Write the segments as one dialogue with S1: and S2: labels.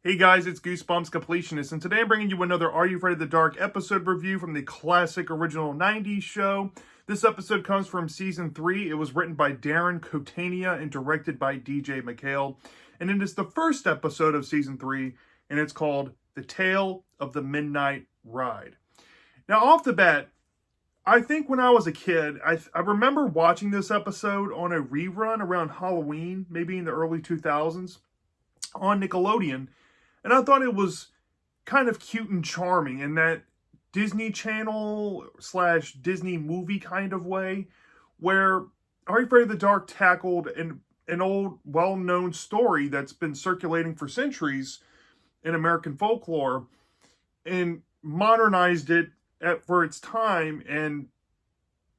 S1: Hey guys, it's Goosebumps Completionist, and today I'm bringing you another Are You Afraid of the Dark episode review from the classic original 90s show. This episode comes from Season 3. It was written by Darren Cotania and directed by DJ McHale. And it is the first episode of Season 3, and it's called The Tale of the Midnight Ride. Now, off the bat, I think when I was a kid, I remember watching this episode on a rerun around Halloween, maybe in the early 2000s, on Nickelodeon. And I thought it was kind of cute and charming in that Disney Channel / Disney movie kind of way, where Are You Afraid of the Dark tackled an old, well-known story that's been circulating for centuries in American folklore and modernized it for its time and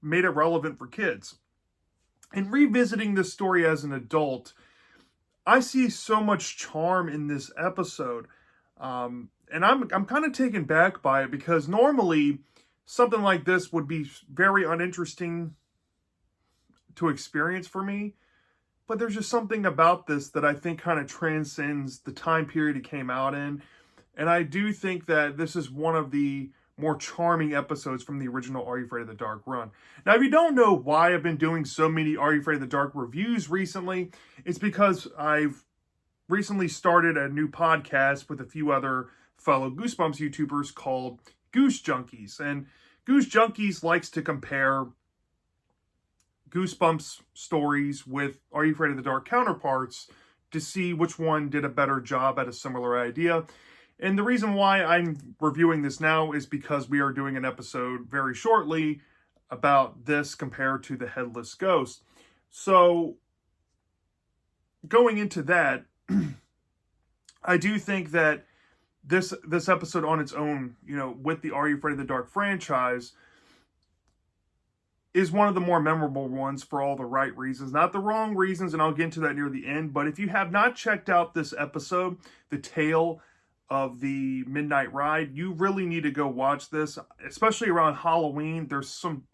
S1: made it relevant for kids. And revisiting this story as an adult, I see so much charm in this episode, and I'm kind of taken back by it because normally something like this would be very uninteresting to experience for me, but there's just something about this that I think kind of transcends the time period it came out in, and I do think that this is one of the more charming episodes from the original Are You Afraid of the Dark run. Now, if you don't know why I've been doing so many Are You Afraid of the Dark reviews recently, it's because I've recently started a new podcast with a few other fellow Goosebumps YouTubers called Goose Junkies. And Goose Junkies likes to compare Goosebumps stories with Are You Afraid of the Dark counterparts to see which one did a better job at a similar idea. And the reason why I'm reviewing this now is because we are doing an episode very shortly about this compared to the Headless Ghost. So, going into that, I do think that this episode on its own, with the Are You Afraid of the Dark franchise, is one of the more memorable ones for all the right reasons. Not the wrong reasons, and I'll get into that near the end. But if you have not checked out this episode, The Tale of the Midnight Ride, you really need to go watch this, especially around Halloween. There's some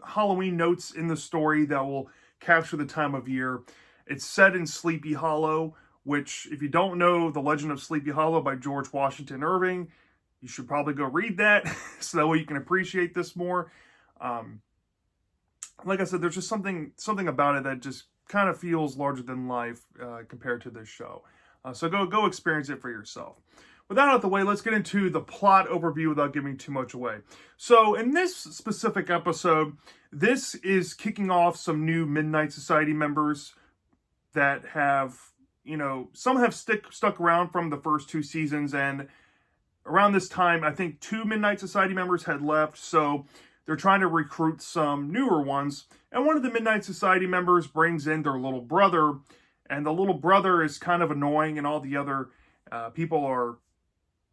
S1: Halloween notes in the story that will capture the time of year. It's set in Sleepy Hollow, which, if you don't know The Legend of Sleepy Hollow by George Washington Irving, you should probably go read that so that way you can appreciate this more. Like I said, there's just something about it that just kind of feels larger than life compared to this show. So go experience it for yourself. With that out of the way, let's get into the plot overview without giving too much away. So in this specific episode, this is kicking off some new Midnight Society members that have, some have stuck around from the first two seasons. And around this time, I think 2 Midnight Society members had left. So they're trying to recruit some newer ones. And one of the Midnight Society members brings in their little brother. And the little brother is kind of annoying, and all the other people are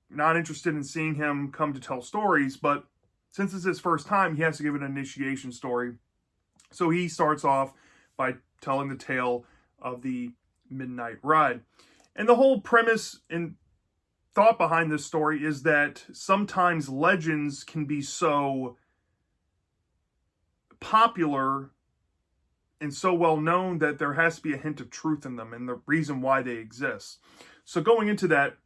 S1: not interested in seeing him come to tell stories. But since it's his first time, he has to give an initiation story. So he starts off by telling the tale of the Midnight Ride. And the whole premise and thought behind this story is that sometimes legends can be so popular and so well known that there has to be a hint of truth in them and the reason why they exist. So going into that,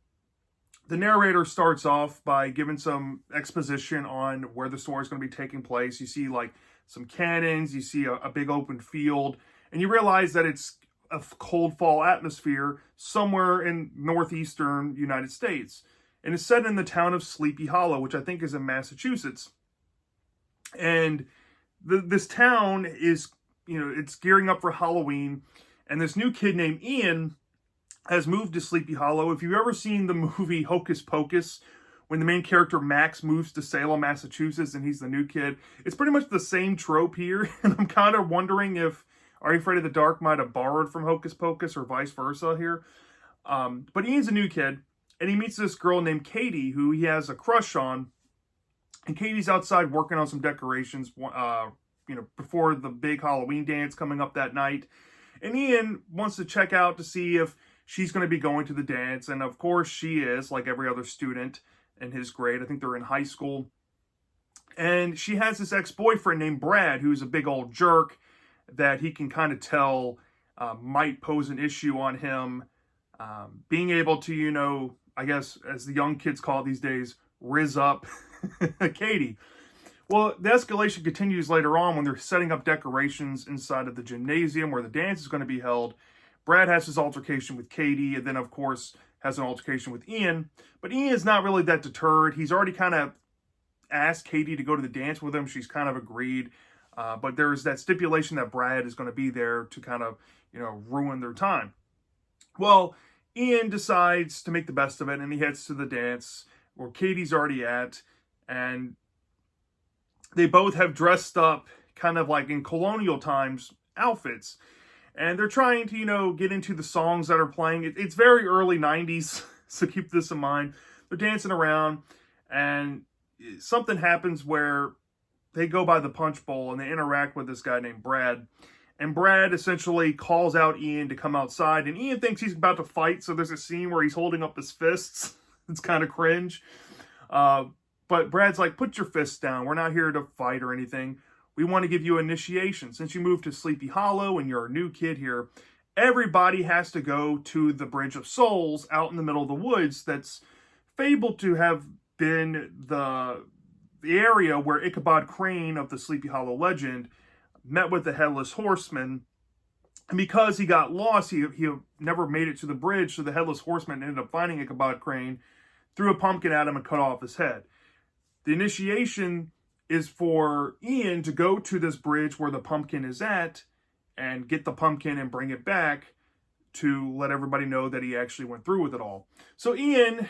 S1: the narrator starts off by giving some exposition on where the story is going to be taking place. You see like some cannons, you see a big open field, and you realize that it's a cold fall atmosphere somewhere in northeastern United States. And it's set in the town of Sleepy Hollow, which I think is in Massachusetts. And this town is, it's gearing up for Halloween, and this new kid named Ian has moved to Sleepy Hollow. If you've ever seen the movie Hocus Pocus, when the main character Max moves to Salem, Massachusetts, and he's the new kid, it's pretty much the same trope here. And I'm kind of wondering if Are You Afraid of the Dark might have borrowed from Hocus Pocus or vice versa here. But Ian's a new kid, and he meets this girl named Katie, who he has a crush on. And Katie's outside working on some decorations, before the big Halloween dance coming up that night. And Ian wants to check out to see if she's going to be going to the dance. And of course she is, like every other student in his grade. I think they're in high school. And she has this ex-boyfriend named Brad, who's a big old jerk that he can kind of tell might pose an issue on him being able to, I guess as the young kids call it these days, riz up Katie. Well, the escalation continues later on when they're setting up decorations inside of the gymnasium where the dance is going to be held. Brad has his altercation with Katie, and then, of course, has an altercation with Ian. But Ian is not really that deterred. He's already kind of asked Katie to go to the dance with him. She's kind of agreed. But there's that stipulation that Brad is going to be there to kind of, ruin their time. Well, Ian decides to make the best of it, and he heads to the dance where Katie's already at. And they both have dressed up kind of like in colonial times outfits. And they're trying to, get into the songs that are playing. It's very early 90s, so keep this in mind. They're dancing around, and something happens where they go by the punch bowl, and they interact with this guy named Brad. And Brad essentially calls out Ian to come outside, and Ian thinks he's about to fight, so there's a scene where he's holding up his fists. It's kind of cringe. But Brad's like, put your fists down. We're not here to fight or anything. We want to give you initiation. Since you moved to Sleepy Hollow and you're a new kid here, everybody has to go to the Bridge of Souls out in the middle of the woods that's fabled to have been the area where Ichabod Crane of the Sleepy Hollow legend met with the Headless Horseman. And because he got lost, he never made it to the bridge, so the Headless Horseman ended up finding Ichabod Crane, threw a pumpkin at him, and cut off his head. The initiation is for Ian to go to this bridge where the pumpkin is at and get the pumpkin and bring it back to let everybody know that he actually went through with it all. So Ian,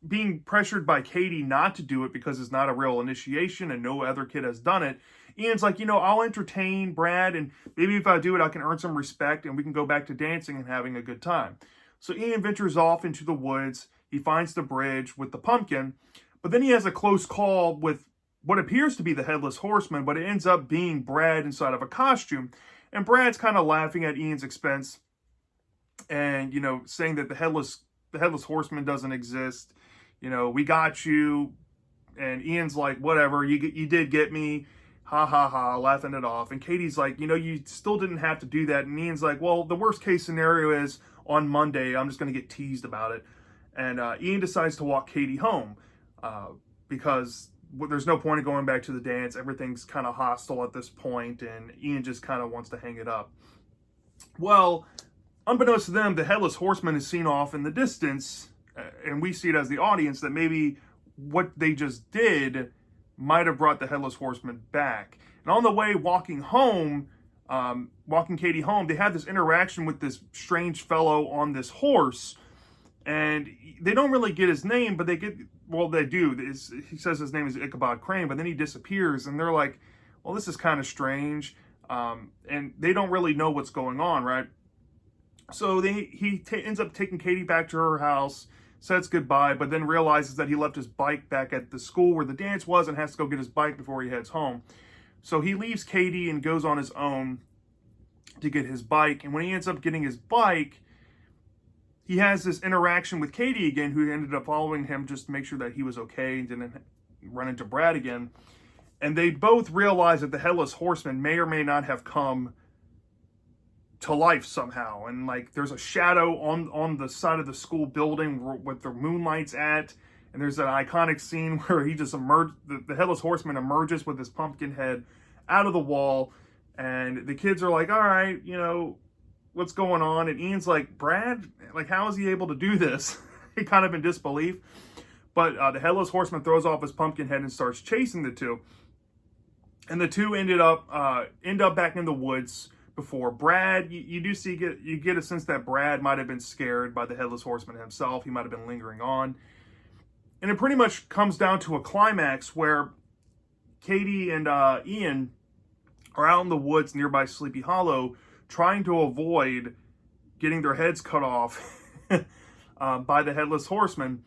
S1: being pressured by Katie not to do it because it's not a real initiation and no other kid has done it, Ian's like, I'll entertain Brad, and maybe if I do it, I can earn some respect and we can go back to dancing and having a good time. So Ian ventures off into the woods. He finds the bridge with the pumpkin, but then he has a close call with what appears to be the Headless Horseman, but it ends up being Brad inside of a costume. And Brad's kind of laughing at Ian's expense and, saying that the Headless Horseman doesn't exist. We got you. And Ian's like, whatever, you did get me. Ha ha ha, laughing it off. And Katie's like, you still didn't have to do that. And Ian's like, well, the worst case scenario is on Monday, I'm just going to get teased about it. And Ian decides to walk Katie home because there's no point in going back to the dance. Everything's kind of hostile at this point, and Ian just kind of wants to hang it up. Well, unbeknownst to them, the Headless Horseman is seen off in the distance, and we see it as the audience that maybe what they just did might have brought the Headless Horseman back. And on the way walking Katie home, they have this interaction with this strange fellow on this horse, and they don't really get his name, but they do. He says his name is Ichabod Crane, but then he disappears, and they're like, well, this is kind of strange. And they don't really know what's going on, right? So he ends up taking Katie back to her house, says goodbye, but then realizes that he left his bike back at the school where the dance was and has to go get his bike before he heads home. So he leaves Katie and goes on his own to get his bike. And when he ends up getting his bike, he has this interaction with Katie again, who ended up following him just to make sure that he was okay and didn't run into Brad again. And they both realize that the Headless Horseman may or may not have come to life somehow. And there's a shadow on the side of the school building with the moonlight's at. And there's an iconic scene where he just the Headless Horseman emerges with his pumpkin head out of the wall. And the kids are like, all right, what's going on? And Ian's like, Brad, how is he able to do this? He kind of in disbelief. But the Headless Horseman throws off his pumpkin head and starts chasing the two. And the two end up back in the woods before Brad. You get a sense that Brad might have been scared by the Headless Horseman himself. He might have been lingering on. And it pretty much comes down to a climax where Katie and Ian are out in the woods nearby Sleepy Hollow, trying to avoid getting their heads cut off by the Headless Horseman.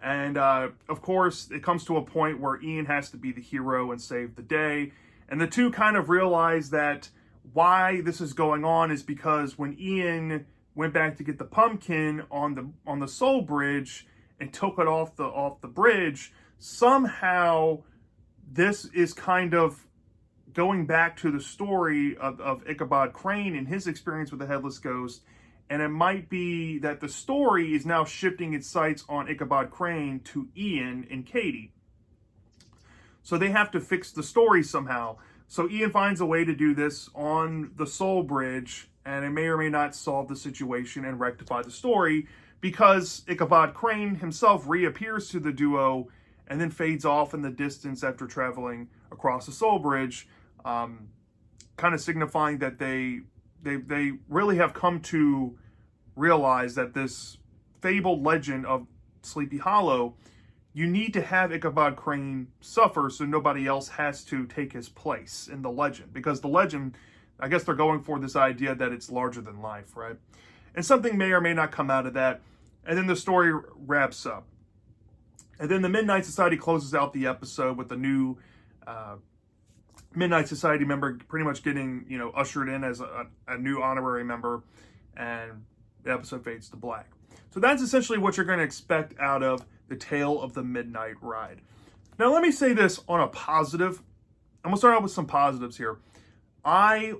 S1: And of course, it comes to a point where Ian has to be the hero and save the day. And the two kind of realize that why this is going on is because when Ian went back to get the pumpkin on the Soul Bridge and took it off the bridge, somehow this is kind of going back to the story of Ichabod Crane and his experience with the Headless Ghost, And it might be that the story is now shifting its sights on Ichabod Crane to Ian and Katie. So they have to fix the story somehow. So Ian finds a way to do this on the Soul Bridge, and it may or may not solve the situation and rectify the story, because Ichabod Crane himself reappears to the duo and then fades off in the distance after traveling across the Soul Bridge, kind of signifying that they really have come to realize that this fabled legend of Sleepy Hollow, you need to have Ichabod Crane suffer so nobody else has to take his place in the legend. Because the legend, I guess they're going for this idea that it's larger than life, right? And something may or may not come out of that. And then the story wraps up. And then the Midnight Society closes out the episode with a new Midnight Society member pretty much getting, ushered in as a new honorary member, and the episode fades to black. So that's essentially what you're going to expect out of The Tale of the Midnight Ride. Now, let me say this on a positive. I'm going to start out with some positives here. I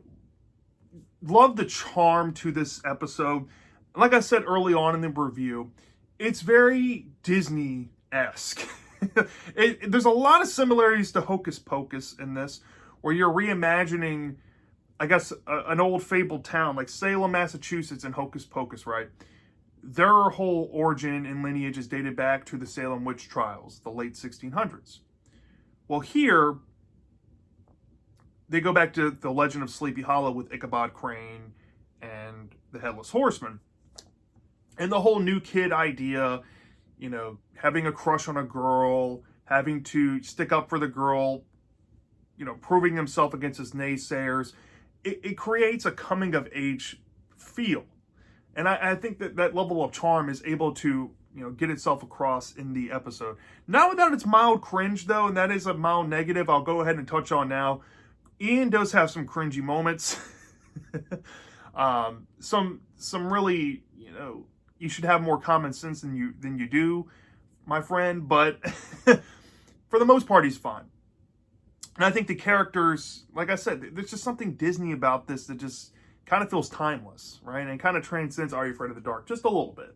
S1: love the charm to this episode. Like I said early on in the review, it's very Disney-esque. There's a lot of similarities to Hocus Pocus in this, where you're reimagining, I guess, an old fabled town like Salem, Massachusetts in Hocus Pocus, right? Their whole origin and lineage is dated back to the Salem witch trials, the late 1600s. Well, here, they go back to the legend of Sleepy Hollow with Ichabod Crane and the Headless Horseman. And the whole new kid idea, having a crush on a girl, having to stick up for the girl, proving himself against his naysayers. It creates a coming of age feel. And I think that level of charm is able to, get itself across in the episode. Not without its mild cringe, though, and that is a mild negative I'll go ahead and touch on now. Ian does have some cringy moments. Some really, you should have more common sense than you do, my friend. But for the most part, he's fine. And I think the characters, like I said, there's just something Disney about this that just kind of feels timeless, right? And kind of transcends Are You Afraid of the Dark just a little bit.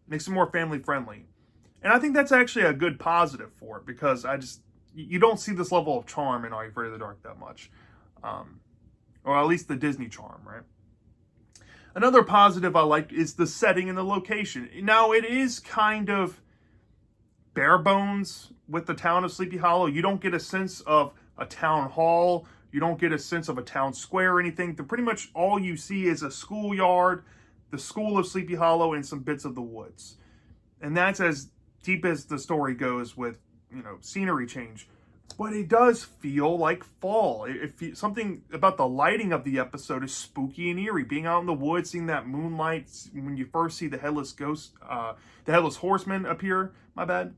S1: Makes it more family friendly. And I think that's actually a good positive for it, because you don't see this level of charm in Are You Afraid of the Dark that much. Or at least the Disney charm, right? Another positive I like is the setting and the location. Now, it is kind of bare bones with the town of Sleepy Hollow. You don't get a sense of a town hall. You don't get a sense of a town square or anything. Pretty much all you see is a schoolyard, the school of Sleepy Hollow, and some bits of the woods. And that's as deep as the story goes with, scenery change. But it does feel like fall. Something about the lighting of the episode is spooky and eerie. Being out in the woods, seeing that moonlight, when you first see the Headless Horseman appear, that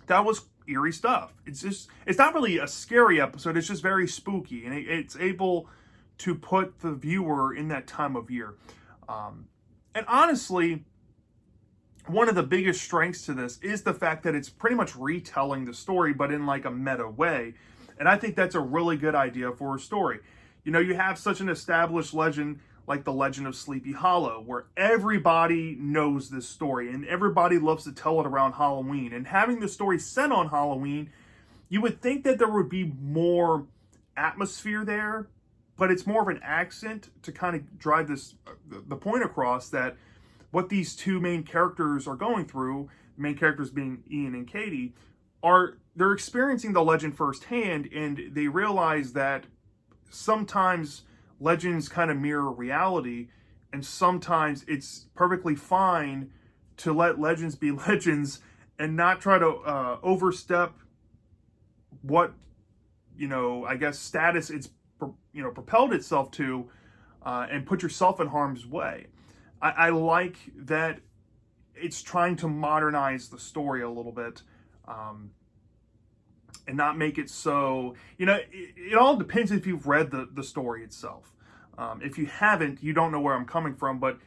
S1: was eerie stuff. It's not really a scary episode. It's just very spooky, and it's able to put the viewer in that time of year. And honestly, one of the biggest strengths to this is the fact that it's pretty much retelling the story, but in like a meta way. And I think that's a really good idea for a story. You have such an established legend like the Legend of Sleepy Hollow, where everybody knows this story and everybody loves to tell it around Halloween. And having the story set on Halloween, you would think that there would be more atmosphere there, but it's more of an accent to kind of drive the point across that what these two main characters are going through, main characters being Ian and Katie, they're experiencing the legend firsthand, and they realize that sometimes legends kind of mirror reality, and sometimes it's perfectly fine to let legends be legends and not try to overstep what, I guess, status it's, propelled itself to, and put yourself in harm's way. I like that it's trying to modernize the story a little bit, and not make it so, it all depends if you've read the story itself. If you haven't, you don't know where I'm coming from, but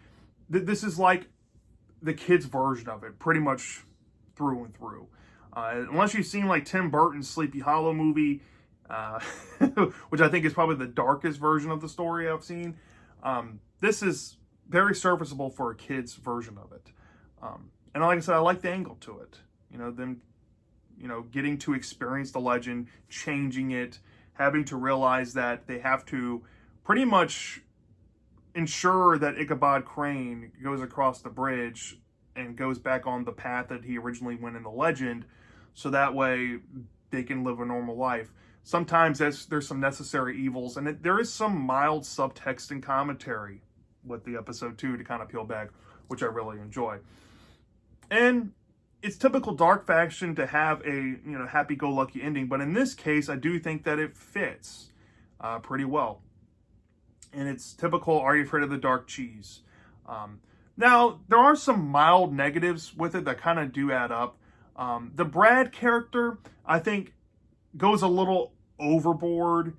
S1: this is like the kids' version of it, pretty much through and through. Unless you've seen like Tim Burton's Sleepy Hollow movie, which I think is probably the darkest version of the story I've seen. This is very serviceable for a kid's version of it. And like I said, I like the angle to it. Them, getting to experience the legend, changing it, having to realize that they have to pretty much ensure that Ichabod Crane goes across the bridge and goes back on the path that he originally went in the legend, so that way they can live a normal life. Sometimes there's some necessary evils, and there is some mild subtext and commentary with the episode 2 to kind of peel back, which I really enjoy. And it's typical Dark faction to have a happy-go-lucky ending, but in this case, I do think that it fits pretty well. And it's typical Are You Afraid of the Dark cheese. Now, there are some mild negatives with it that kind of do add up. The Brad character, I think, goes a little overboard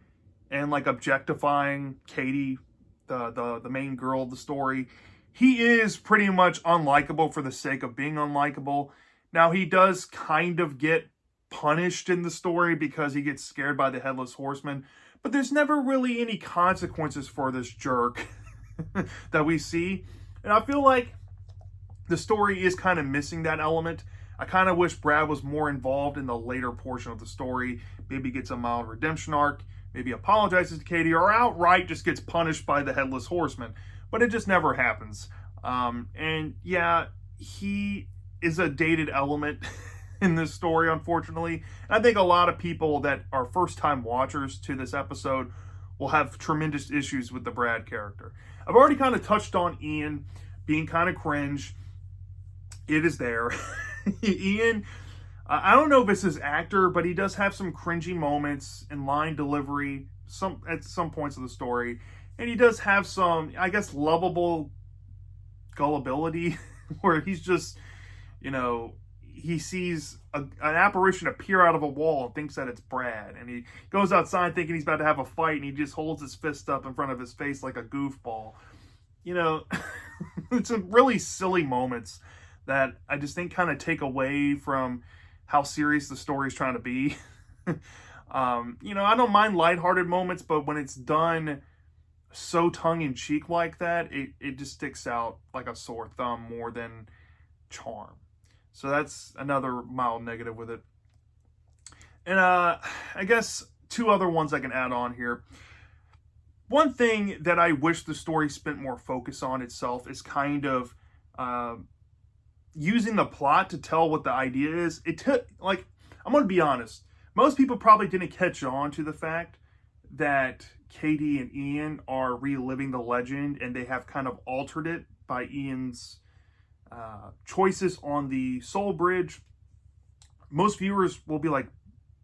S1: and like objectifying Katie, the main girl of the story. He is pretty much unlikable for the sake of being unlikable. Now, he does kind of get punished in the story because he gets scared by the Headless Horseman, but there's never really any consequences for this jerk that we see. And I feel like the story is kind of missing that element. I kind of wish Brad was more involved in the later portion of the story. Maybe gets a mild redemption arc, maybe apologizes to Katie, or outright just gets punished by the Headless Horseman. But it just never happens. And yeah, he is a dated element in this story, unfortunately. And I think a lot of people that are first-time watchers to this episode will have tremendous issues with the Brad character. I've already kind of touched on Ian being kind of cringe. It is there. Ian, I don't know if it's his actor, but he does have some cringy moments in line delivery at some points of the story. And he does have some, I guess, lovable gullibility where he's just, he sees an apparition appear out of a wall and thinks that it's Brad. And he goes outside thinking he's about to have a fight, and he just holds his fist up in front of his face like a goofball. It's some really silly moments that I just think kind of take away from how serious the story is trying to be. I don't mind lighthearted moments, but when it's done so tongue-in-cheek like that, it just sticks out like a sore thumb more than charm. So that's another mild negative with it. And I guess two other ones I can add on here. One thing that I wish the story spent more focus on itself is kind of using the plot to tell what the idea is. It took, I'm going to be honest, most people probably didn't catch on to the fact that Katie and Ian are reliving the legend, and they have kind of altered it by Ian's choices on the Soul Bridge. Most viewers will be like,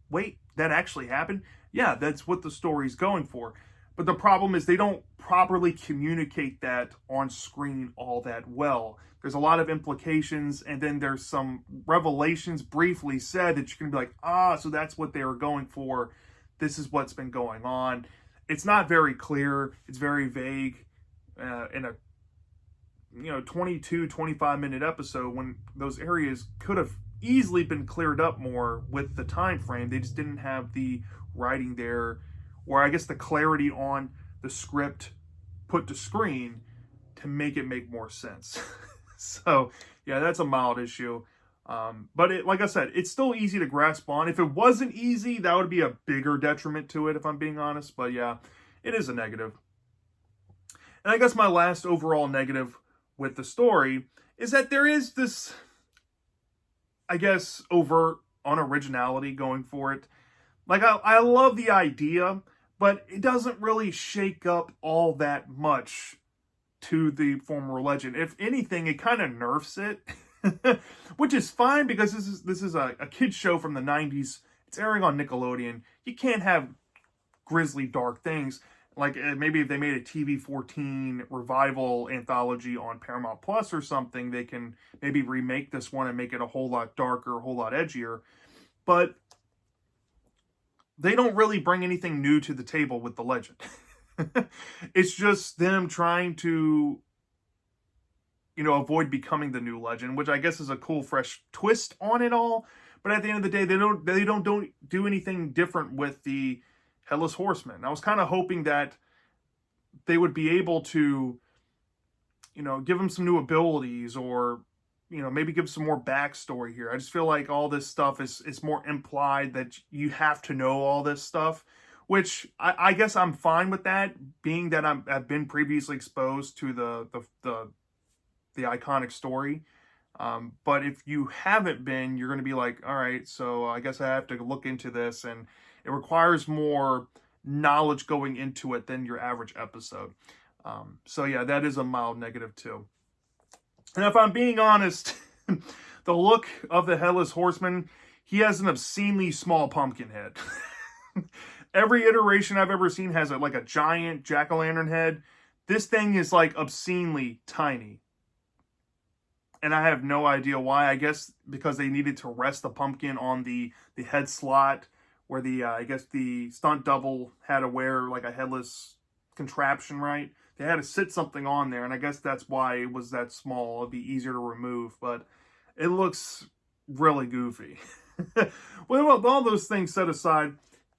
S1: wait, that actually happened? Yeah, that's what the story's going for. But the problem is they don't properly communicate that on screen all that well. There's a lot of implications, and then there's some revelations briefly said that you can be like, so that's what they were going for. This is what's been going on. It's not very clear. It's very vague in a 22, 25-minute episode when those areas could have easily been cleared up more with the time frame. They just didn't have the writing there, or I guess the clarity on the script put to screen to make it make more sense. So, yeah, that's a mild issue. But like I said, it's still easy to grasp on. If it wasn't easy, that would be a bigger detriment to it, if I'm being honest. But yeah, it is a negative. And I guess my last overall negative with the story is that there is this, I guess, overt unoriginality going for it. I love the idea, but it doesn't really shake up all that much to the former legend. If anything, it kind of nerfs it. Which is fine, because this is a kid's show from the 90s. It's airing on Nickelodeon. You can't have grisly, dark things. Maybe if they made a TV-14 revival anthology on Paramount Plus or something, they can maybe remake this one and make it a whole lot darker, a whole lot edgier. But they don't really bring anything new to the table with the legend. It's just them trying to avoid becoming the new legend, which I guess is a cool, fresh twist on it all. But at the end of the day, they don't do anything different with the Headless Horseman. I was kind of hoping that they would be able to, give him some new abilities, or, maybe give some more backstory here. I just feel like all this stuff is more implied, that you have to know all this stuff, which I guess I'm fine with that, being that I've been previously exposed to the iconic story. But if you haven't been, you're going to be like, all right, so I guess I have to look into this, and it requires more knowledge going into it than your average episode. So yeah, that is a mild negative too. And if I'm being honest, the look of the Headless Horseman, he has an obscenely small pumpkin head. Every iteration I've ever seen has like a giant jack-o'-lantern head. This thing is like obscenely tiny. And I have no idea why. I guess because they needed to rest the pumpkin on the head slot, where I guess the stunt double had to wear like a headless contraption, right? They had to sit something on there, and I guess that's why it was that small. It'd be easier to remove, but it looks really goofy. Well, all those things set aside,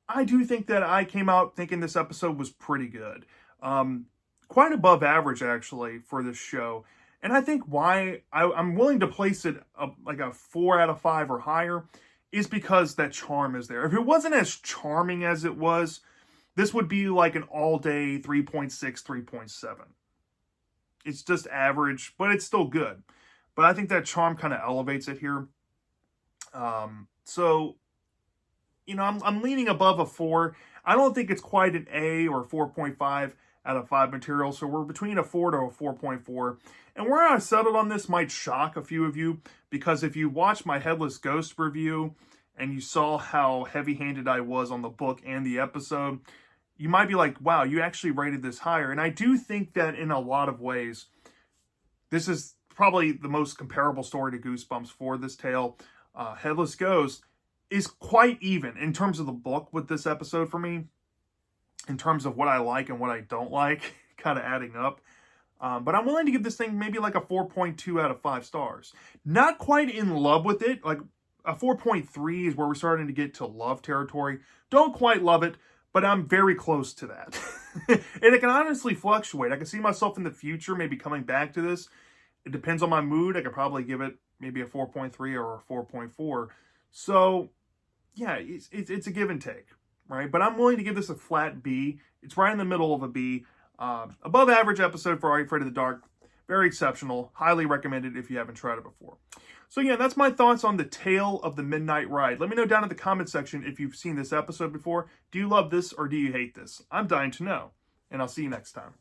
S1: I do think that I came out thinking this episode was pretty good. Quite above average, actually, for this show. And I think why I'm willing to place it like a 4 out of 5 or higher is because that charm is there. If it wasn't as charming as it was, this would be like an all-day 3.6, 3.7. It's just average, but it's still good. But I think that charm kind of elevates it here. So, I'm leaning above a 4. I don't think it's quite an A or 4.5 out of 5 material. So we're between a 4 to a 4.4. And where I settled on this might shock a few of you, because if you watched my Headless Ghost review and you saw how heavy-handed I was on the book and the episode, you might be like, wow, you actually rated this higher. And I do think that in a lot of ways, this is probably the most comparable story to Goosebumps for this tale. Headless Ghost is quite even in terms of the book with this episode for me, in terms of what I like and what I don't like, kind of adding up. But I'm willing to give this thing maybe like a 4.2 out of 5 stars. Not quite in love with it. Like a 4.3 is where we're starting to get to love territory. Don't quite love it, but I'm very close to that. And it can honestly fluctuate. I can see myself in the future maybe coming back to this. It depends on my mood. I could probably give it maybe a 4.3 or a 4.4. So, yeah, it's a give and take, right? But I'm willing to give this a flat B. It's right in the middle of a B. Above average episode for Are You Afraid of the Dark. Very exceptional. Highly recommended if you haven't tried it before. So yeah, that's my thoughts on the Tale of the Midnight Ride. Let me know down in the comment section if you've seen this episode before. Do you love this or do you hate this? I'm dying to know. And I'll see you next time.